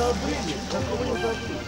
забыли, как вы не забыли.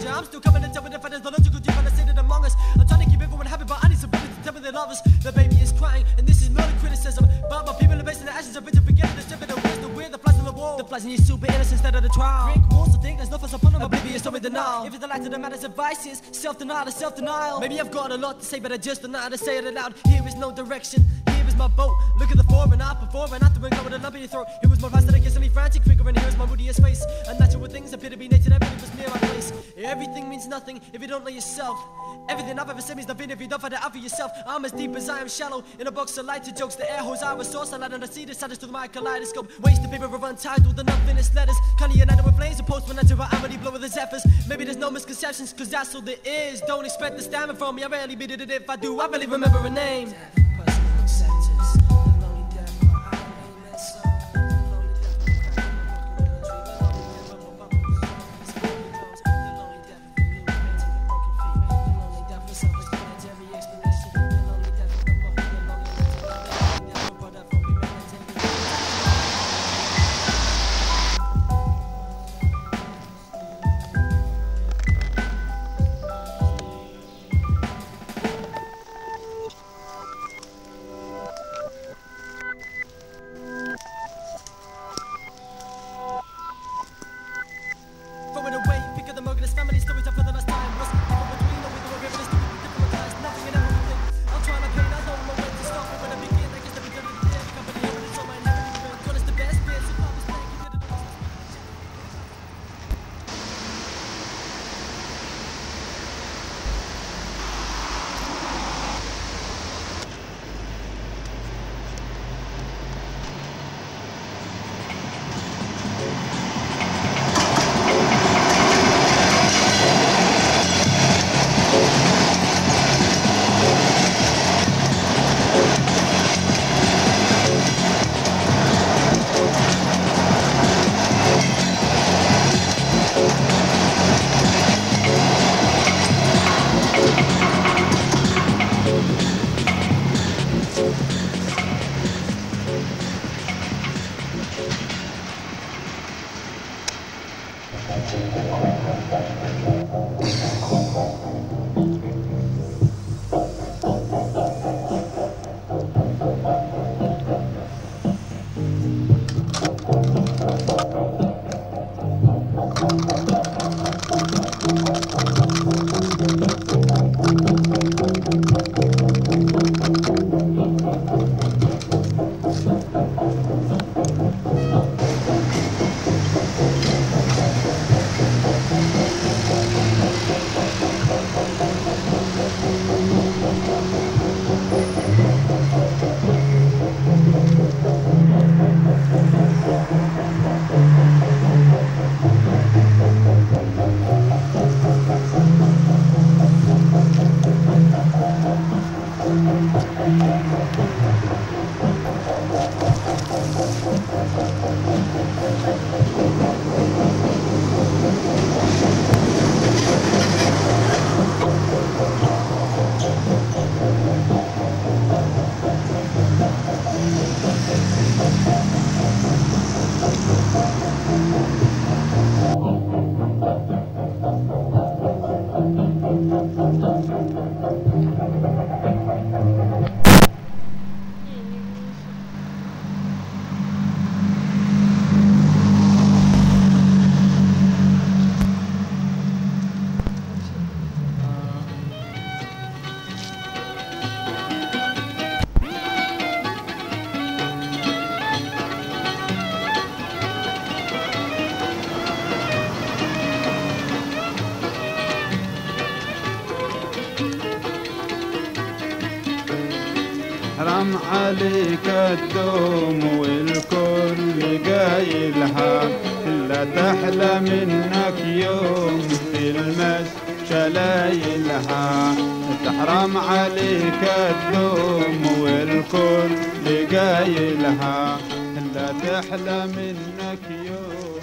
I'm still coming to tell me the fact there's no logical difference among us. I'm trying to keep everyone happy, but I need somebody to tell me they love us. The baby is crying, and this is not a criticism. But my people are based in the ashes of it to forget the strip of the waste, the weird, the flies on the wall. The flies in your super innocence instead of the trial. Break walls to think there's no fuss upon them, oblivious over denial. If it's the light to the matters of vices, self-denial is self-denial. Maybe I've got a lot to say, but I just don't know how to say it aloud. Here is no direction. Here is my boat. Look at the fore and aft, before and after, and go with a lump in your throat. It was more fast than I guess, only frantic figure, and here's my moodiest face. Unnatural things appear to be nature, everything was near my place. Everything means nothing if you don't know yourself. Everything I've ever said means nothing if you don't find it out for yourself. I'm as deep as I am shallow in a box of light to jokes. The air holes I was source, I light on the sea, the sadness through my kaleidoscope. Waste the paper of untitled and unfinished letters. Kinda united with flames, a postman until I already blow with his efforts. Maybe there's no misconceptions, cause that's all there is. Don't expect the stamina from me, I rarely beat it, and if I do, I barely remember a name. تحرم عليك الدوم والكل قايلها، لا تحلى منك يوم تلمس شلايلها. تحرم عليك الدوم والكل قايلها، لا تحلى منك يوم